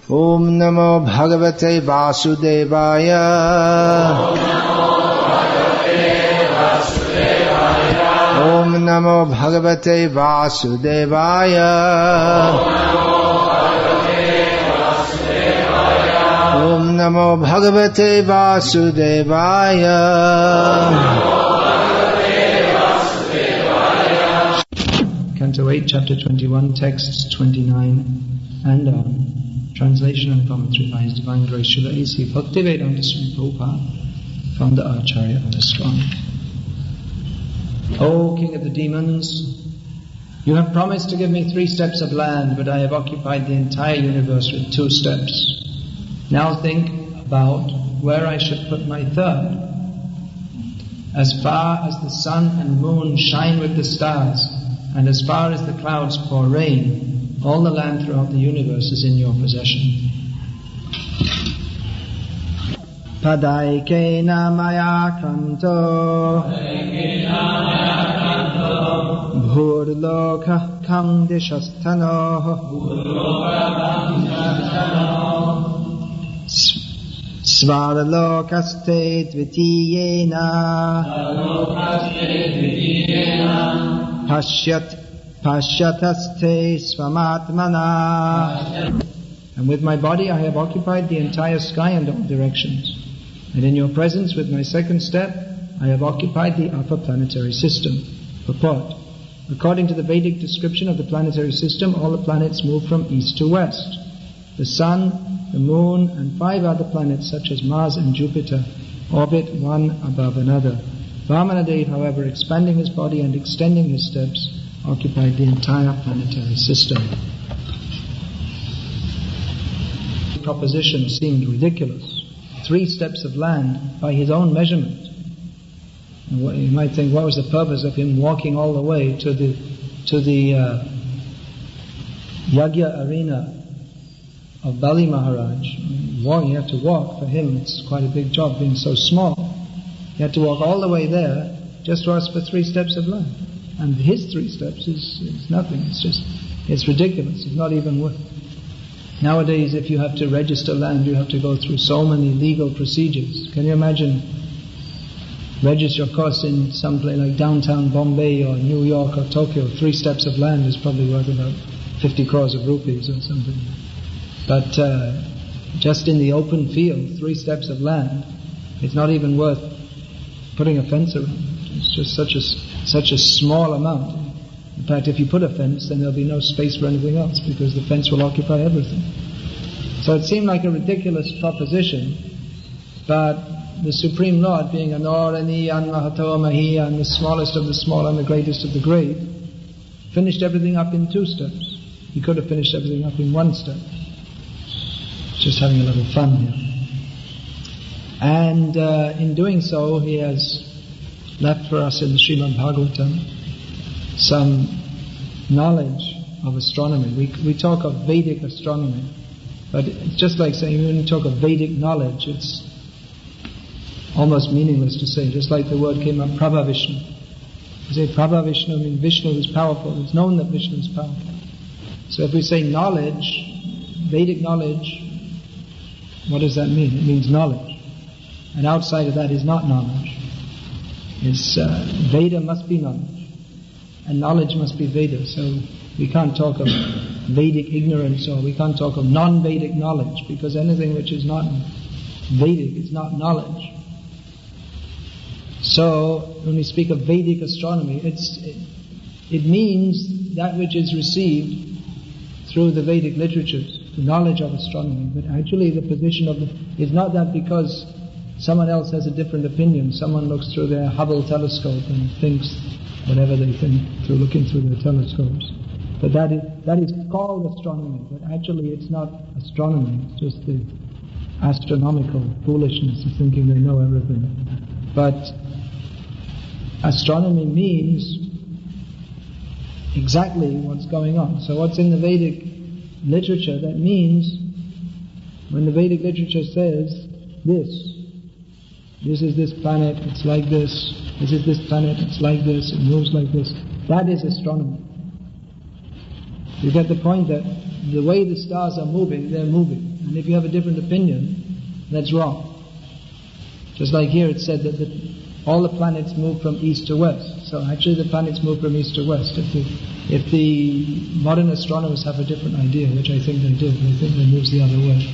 Om Namo Bhagavate Vasudevaya. Om Namo Bhagavate Vasudevaya. Om Namo Bhagavate Vasudevaya. Canto 8, Chapter 21, Texts 29 and on. Translation and commentary by His Divine Grace Srila A.C. Bhaktivedanta Swami Prabhupada from the Acharya of the Swami. O King of the Demons, you have promised to give me 3 steps of land, but I have occupied the entire universe with 2 steps. Now think about where I should put my 3rd. As far as the sun and moon shine with the stars, and as far as the clouds pour rain, all the land throughout the universe is in your possession. Padaikena maya kranto bhurloka kam dishastano svaralokaste dvitiyena Pashyataste svamatmana. And with my body I have occupied the entire sky and all directions. And in your presence with my 2nd step I have occupied the upper planetary system. Purport. According to the Vedic description of the planetary system, all the planets move from east to west. The sun, the moon and 5 other planets such as Mars and Jupiter orbit one above another. Vamanadev, however, expanding his body and extending his steps, occupied the entire planetary system. The proposition seemed ridiculous. 3 steps of land by his own measurement. And you might think, what was the purpose of him walking all the way to the Yagya arena of Bali Maharaj? You have to walk. For him, it's quite a big job being so small. You had to walk all the way there just to ask for 3 steps of land. And his 3 steps is nothing. It's ridiculous. It's not even worth. Nowadays, if you have to register land, you have to go through so many legal procedures. Can you imagine? Register, of course, in some place like downtown Bombay or New York or Tokyo, 3 steps of land is probably worth about 50 crores of rupees or something. But just in the open field, 3 steps of land, it's not even worth putting a fence around. It's just such a small amount. In fact, if you put a fence, then there'll be no space for anything else because the fence will occupy everything. So it seemed like a ridiculous proposition, but the Supreme Lord, being Anorani, Anmahato Mahi, and the smallest of the small and the greatest of the great, finished everything up in 2 steps. He could have finished everything up in 1 step. Just having a little fun here. And in doing so, he has left for us in the Srimad Bhagavatam some knowledge of astronomy. We talk of Vedic astronomy, but it's just like saying when you talk of Vedic knowledge, it's almost meaningless to say. Just like the word came up, Prabha Vishnu. You say Prabha Vishnu means Vishnu is powerful. It's known that Vishnu is powerful. So if we say knowledge, Vedic knowledge, what does that mean? It means knowledge. And outside of that is not knowledge. It's Veda must be knowledge. And knowledge must be Veda. So we can't talk of Vedic ignorance or we can't talk of non-Vedic knowledge because anything which is not Vedic is not knowledge. So when we speak of Vedic astronomy, it means that which is received through the Vedic literatures, the knowledge of astronomy. But actually the position of is not that because someone else has a different opinion. Someone looks through their Hubble telescope and thinks whatever they think through looking through their telescopes. But that is called astronomy, but actually it's not astronomy, it's just the astronomical foolishness of thinking they know everything. But astronomy means exactly what's going on. So what's in the Vedic literature, that means when the Vedic literature says this is this planet, it's like this is this planet, it's like this, it moves like this, that is astronomy. You get the point that the way the stars are moving, they're moving. And if you have a different opinion, that's wrong. Just like here it said that all the planets move from east to west. So actually the planets move from east to west. If the modern astronomers have a different idea, which I think they do, they think it moves the other way.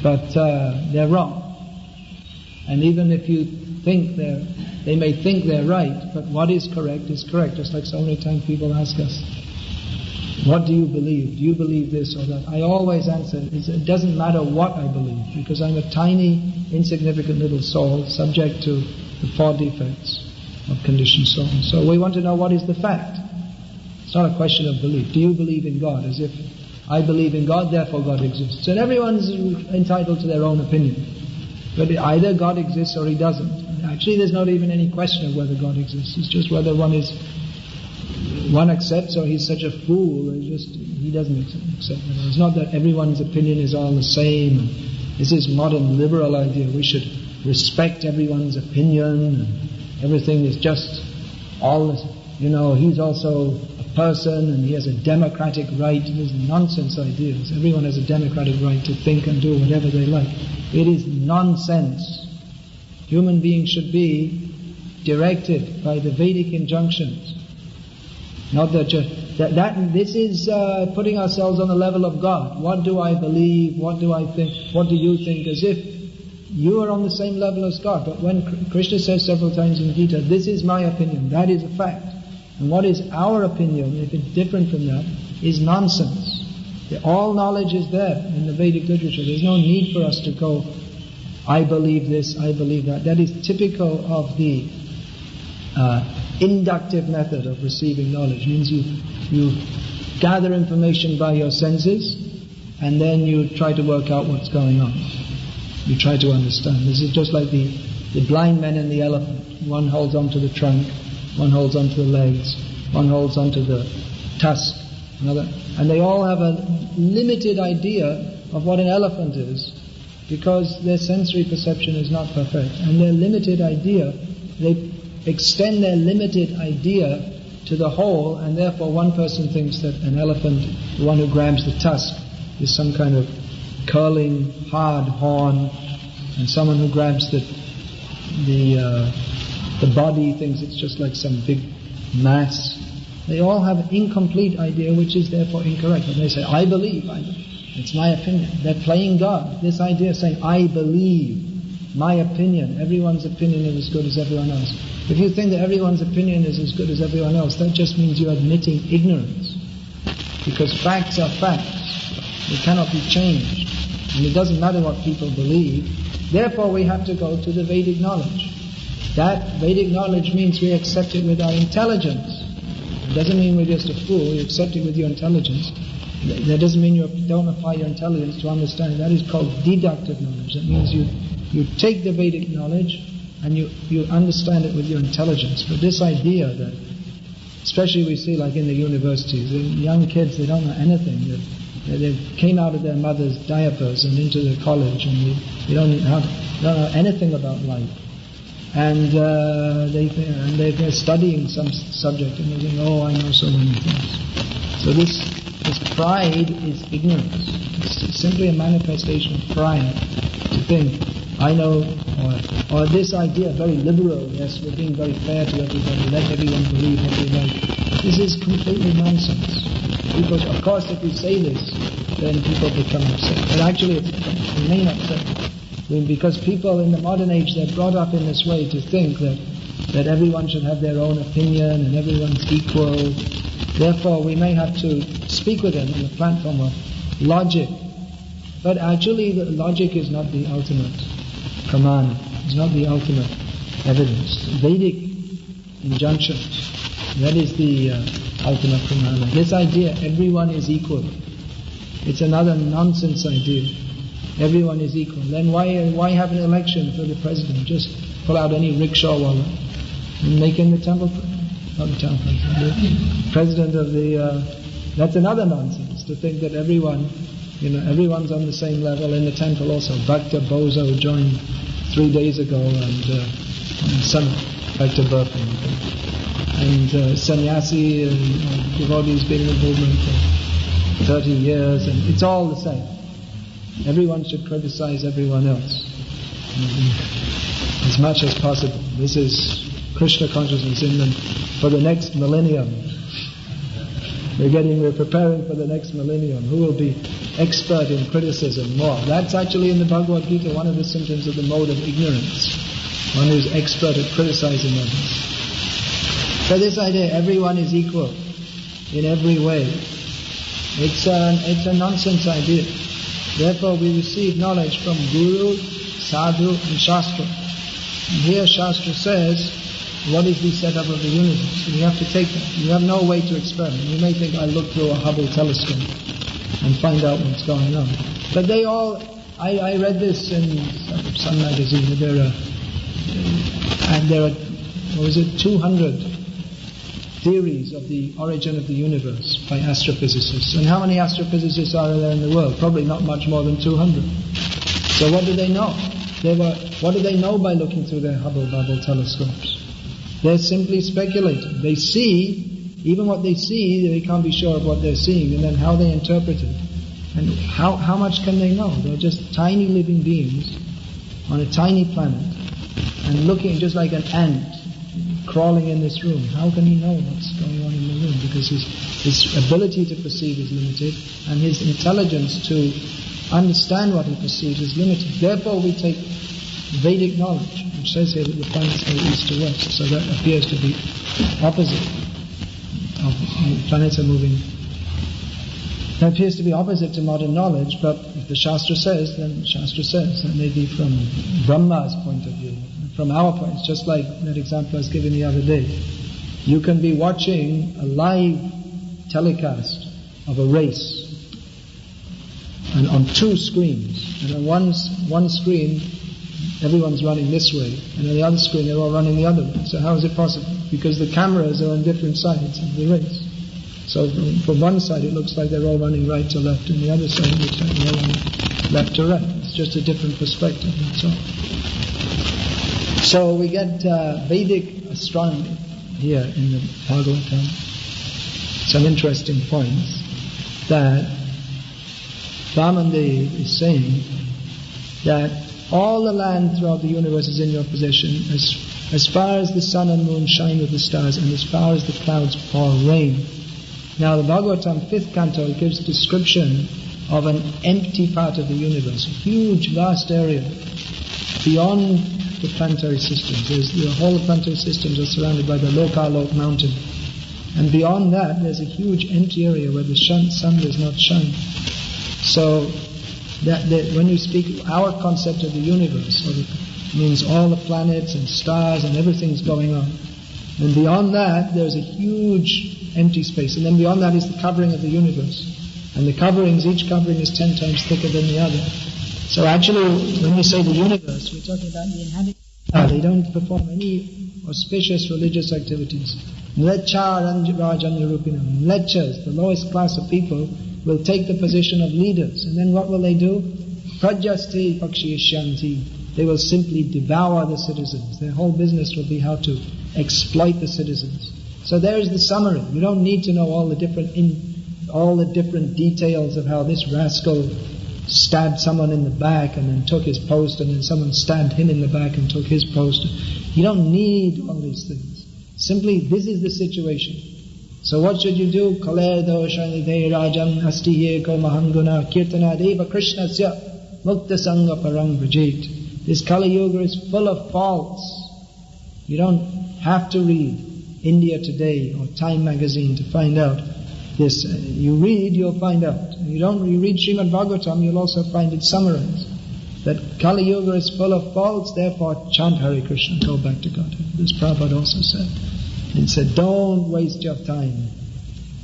But they're wrong. And even if you think they may think they're right, but what is correct is correct. Just like so many times people ask us, what do you believe? Do you believe this or that? I always answer, it doesn't matter what I believe, because I'm a tiny, insignificant little soul subject to the 4 defects of conditioned soul. So we want to know what is the fact. It's not a question of belief. Do you believe in God? As if I believe in God, therefore God exists. And everyone's entitled to their own opinion. But either God exists or He doesn't. Actually, there's not even any question of whether God exists. It's just whether one accepts or he's such a fool, he doesn't accept it. It's not that everyone's opinion is all the same. This is modern liberal idea. We should respect everyone's opinion and everything is just all this, he's also a person and he has a democratic right. These nonsense ideas. Everyone has a democratic right to think and do whatever they like. It is nonsense. Human beings should be directed by the Vedic injunctions. Not that this is putting ourselves on the level of God. What do I believe? What do I think? What do you think? As if you are on the same level as God. But when Krishna says several times in Gita, this is my opinion, that is a fact. And what is our opinion, if it's different from that, is nonsense. All knowledge is there in the Vedic literature. There's no need for us to go, I believe this, I believe that. That is typical of the inductive method of receiving knowledge. It means you gather information by your senses and then you try to work out what's going on. You try to understand. This is just like the blind man and the elephant. One holds onto the trunk, one holds onto the legs, one holds onto the tusk, another, and they all have a limited idea of what an elephant is because their sensory perception is not perfect. And their limited idea, they extend their limited idea to the whole, and therefore one person thinks that an elephant, the one who grabs the tusk, is some kind of curling, hard horn, and someone who grabs the body thinks it's just like some big mass. They all have an incomplete idea, which is therefore incorrect. And they say, I believe, it's my opinion. They're playing God. This idea of saying, I believe, my opinion, everyone's opinion is as good as everyone else. If you think that everyone's opinion is as good as everyone else, that just means you're admitting ignorance. Because facts are facts. They cannot be changed. And it doesn't matter what people believe. Therefore we have to go to the Vedic knowledge. That Vedic knowledge means we accept it with our intelligence. It doesn't mean we're just a fool. You accept it with your intelligence. That doesn't mean you don't apply your intelligence to understand. That is called deductive knowledge. That means you take the Vedic knowledge and you understand it with your intelligence. But this idea that, especially we see like in the universities, the young kids, they don't know anything. They came out of their mother's diapers and into the college, and they don't know anything about life. And they're studying some subject and they think, oh, I know so many things. So this pride is ignorance. It's simply a manifestation of pride to think, I know, or this idea, very liberal, yes, we're being very fair to everybody, let everyone believe what they like. This is completely nonsense. Because, of course, if we say this, then people become upset. But actually, it remain upset. Because people in the modern age, they're brought up in this way to think that everyone should have their own opinion and everyone's equal. Therefore, we may have to speak with them on the platform of logic. But actually, the logic is not the ultimate pramana. It's not the ultimate evidence. Vedic injunction, that is the ultimate pramana. This idea, everyone is equal, it's another nonsense idea. Everyone is equal. Then why have an election for the president? Just pull out any rickshaw wallet and make him the temple, not the temple president, the president of the. That's another nonsense to think that everyone's on the same level in the temple. Also, Bhakti Bozo joined 3 days ago, and some Bhakti birthday, and sannyasi and devotees been in the movement. 30 years, and it's all the same. Everyone should criticize everyone else as much as possible. This is Krishna consciousness in them for the next millennium. We're preparing for the next millennium. Who will be expert in criticism more? That's actually in the Bhagavad Gita one of the symptoms of the mode of ignorance. One who's expert at criticizing others. So this idea, everyone is equal in every way, it's a nonsense idea. Therefore we receive knowledge from Guru, Sadhu and Shastra. And here Shastra says, what is the setup of the universe? So you have to take that. You have no way to experiment. You may think, I'll look through a Hubble telescope and find out what's going on. But they all, I read this in some magazine, there are 200 theories of the origin of the universe by astrophysicists. And how many astrophysicists are there in the world? Probably not much more than 200. So what do they know? What do they know by looking through their Hubble telescopes? They're simply speculating. They see, even what they see, they can't be sure of what they're seeing, and then how they interpret it. And how much can they know? They're just tiny living beings on a tiny planet, and looking just like an ant crawling in this room. How can he know what's going on in the room? Because his ability to perceive is limited, and his intelligence to understand what he perceives is limited. Therefore we take Vedic knowledge, which says here that the planets go east to west, so that appears to be opposite. Planets are moving. That appears to be opposite to modern knowledge, but if the Shastra says, then Shastra says. That may be from Brahma's point of view. From our point, it's just like that example I was given the other day. You can be watching a live telecast of a race, and on two screens, and on one screen everyone's running this way, and on the other screen they're all running the other way. So how is it possible? Because the cameras are on different sides of the race. So from one side it looks like they're all running right to left, and the other side it looks like they're all running left to right. It's just a different perspective, that's all. So we get Vedic astronomy here in the Bhagavatam. Some interesting points that Vamandev is saying that all the land throughout the universe is in your possession, as far as the sun and moon shine with the stars, and as far as the clouds pour rain. Now the Bhagavatam 5th canto gives description of an empty part of the universe, a huge vast area beyond the planetary systems. The whole planetary systems are surrounded by the Lokalok mountain, and beyond that there's a huge empty area where the sun does not shine. So that when we speak our concept of the universe, means all the planets and stars and everything's going on. And beyond that, there's a huge empty space. And then beyond that is the covering of the universe. And the coverings, each covering is 10 times thicker than the other. So actually, when we say the universe, we're talking about the inhabitants. They don't perform any auspicious religious activities. Mlechas, the lowest class of people, will take the position of leaders. And then what will they do? Prajasti pakshiyashanti. They will simply devour the citizens. Their whole business will be how to exploit the citizens. So there is the summary. You don't need to know all the different details of how this rascal stabbed someone in the back and then took his post, and then someone stabbed him in the back and took his post. You don't need all these things. Simply, this is the situation. So what should you do? Kaler doshanidhe rajam asti eko mahanguna kirtana deva krishnasya mukta sangha parang vrajit. This Kali Yuga is full of faults. You don't have to read India Today or Time magazine to find out this. You read, you'll find out. You read Srimad Bhagavatam, you'll also find it summarized. That Kali Yuga is full of faults, therefore chant Hare Krishna, go back to Godhead. This Prabhupada also said. He said, don't waste your time.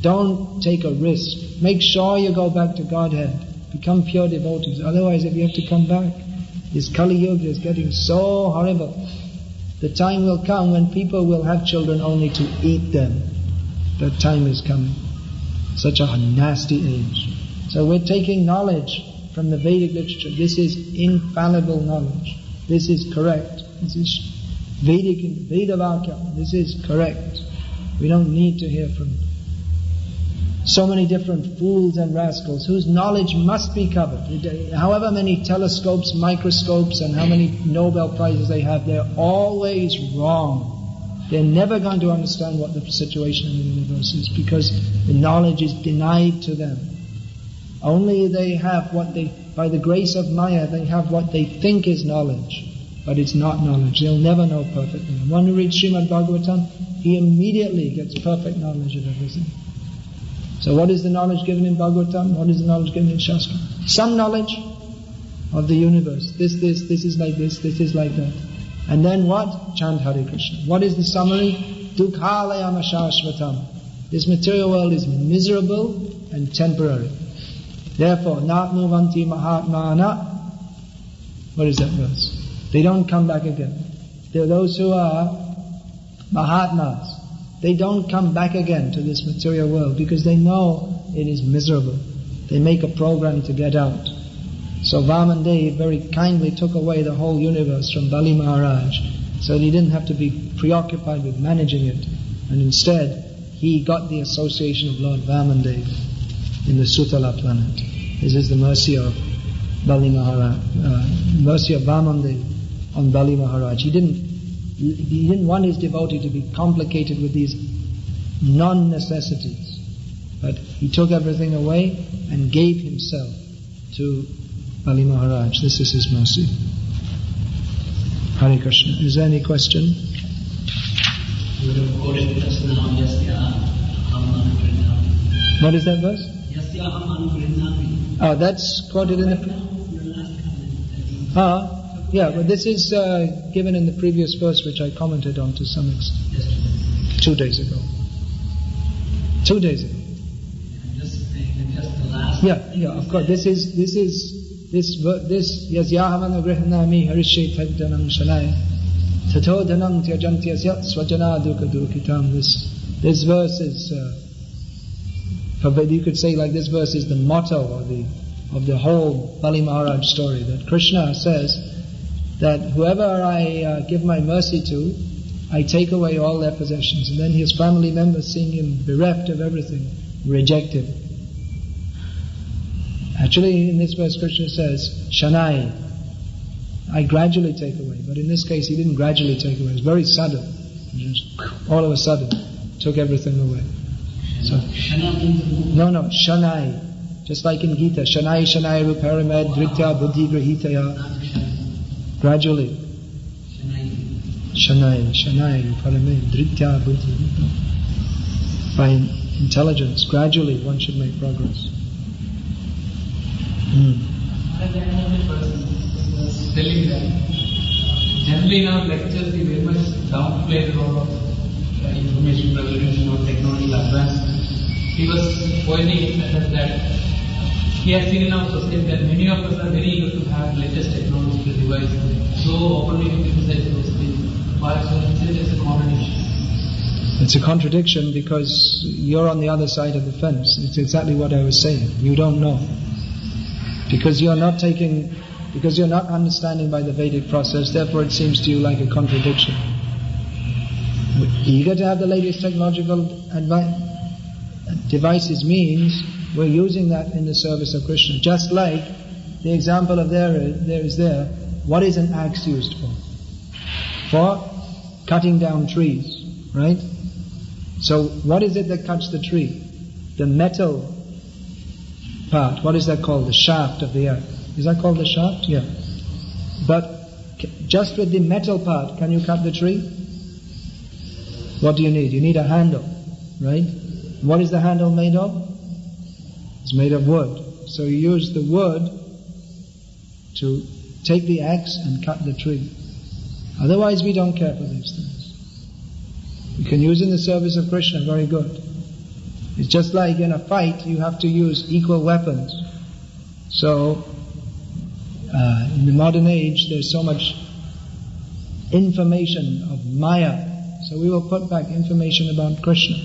Don't take a risk. Make sure you go back to Godhead. Become pure devotees. Otherwise, if you have to come back, this Kali Yuga is getting so horrible. The time will come when people will have children only to eat them. That time is coming. Such a nasty age. So we're taking knowledge from the Vedic literature. This is infallible knowledge. This is correct. This is Vedic, Veda Vakya. This is correct. We don't need to hear from so many different fools and rascals whose knowledge must be covered. However many telescopes, microscopes, and how many Nobel Prizes they have, they're always wrong. They're never going to understand what the situation in the universe is, because the knowledge is denied to them. Only they have by the grace of Maya, they have what they think is knowledge, but it's not knowledge. They'll never know perfectly. One who reads Srimad Bhagavatam, he immediately gets perfect knowledge of everything. So what is the knowledge given in Bhagavatam? What is the knowledge given in Shastra? Some knowledge of the universe. This is like this is like that. And then what? Chant Hare Krishna. What is the summary? Dukhalayam ashashvatam. This material world is miserable and temporary. Therefore, natnuvanti mahatmana. What is that verse? They don't come back again. There are those who are mahatmas. They don't come back again to this material world because they know it is miserable. They make a program to get out. So Vamandev very kindly took away the whole universe from Bali Maharaj, so that he didn't have to be preoccupied with managing it. And instead, he got the association of Lord Vamandev in the Sutala planet. This is the mercy of Bali Maharaj, mercy of Vamandev on Bali Maharaj. He didn't want his devotee to be complicated with these non-necessities, but he took everything away and gave himself to Bali Maharaj. This is his mercy. Hare Krishna. Is there any question? What is that verse? Oh, that's quoted in the... yeah, but this is given in the previous verse, which I commented on to some extent. 2 days ago. 2 days ago. Yeah, of course. This Yasyahamana Grihanami Harishe Taddanam Shanai Tato Dhanam Tyajantyasya Swajana Duka Dukitam. This verse is, you could say like this verse is the motto of the whole Bali Maharaj story, that Krishna says that whoever I give my mercy to, I take away all their possessions. And then his family members, seeing him bereft of everything, reject him. Actually, in this verse, Krishna says, Shanai, I gradually take away. But in this case, he didn't gradually take away. It was very sudden. Just all of a sudden, took everything away. So, no, Shanai. Just like in Gita, Shanai Ruparamed Dritya Buddhi Grahitaya. Gradually. Shanai Ruparamed Dritya Buddhi. By intelligence, gradually one should make progress. Telling that generally in our lectures we very much downplay the role of information revolution or technological advancement. He was pointing at that he has seen in our society that many of us are very eager to have latest technological devices, so openly we criticize those things. Why so it's a contradiction? It's a contradiction because you're on the other side of the fence. It's exactly what I was saying. You don't know. Because you're not understanding by the Vedic process, therefore it seems to you like a contradiction. We're eager to have the latest technological devices means we're using that in the service of Krishna. Just like the example of there is what is an axe used for? For cutting down trees, right? So what is it that cuts the tree? The metal part. What is that called? The shaft of the axe. Is that called the shaft? Yeah. But just with the metal part, can you cut the tree? What do you need? You need a handle, right? What is the handle made of? It's made of wood. So you use the wood to take the axe and cut the tree. Otherwise we don't care for these things. You can use in the service of Krishna, very good. It's just like in a fight, you have to use equal weapons. So, in the modern age, there's so much information of Maya. So we will put back information about Krishna.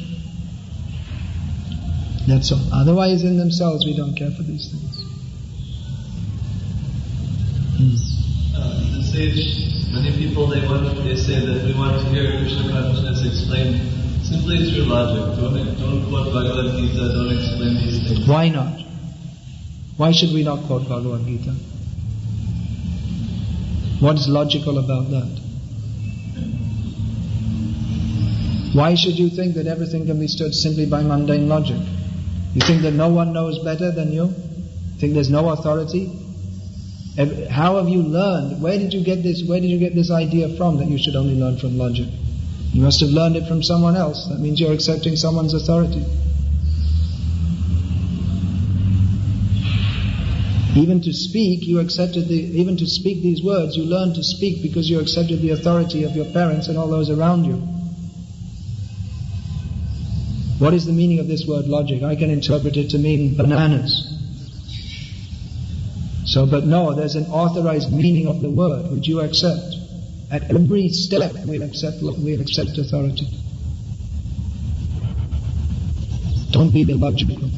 That's all. Otherwise, in themselves, we don't care for these things. The sage, many people, they say that we want to hear Krishna consciousness explained Simply through logic. Don't quote Bhagavad Gita, don't explain these things. Why not? Why should we not quote Bhagavad Gita? What is logical about that? Why should you think that everything can be stood simply by mundane logic? You think that no one knows better than you? Think there's no authority? How have you learned? Where did you get this idea from that you should only learn from logic? You must have learned it from someone else. That means you're accepting someone's authority. Even to speak, even to speak these words, you learn to speak because you accepted the authority of your parents and all those around you. What is the meaning of this word logic? I can interpret it to mean bananas. But no, there's an authorized meaning of the word which you accept. At every step we'll accept authority. Don't be illogical.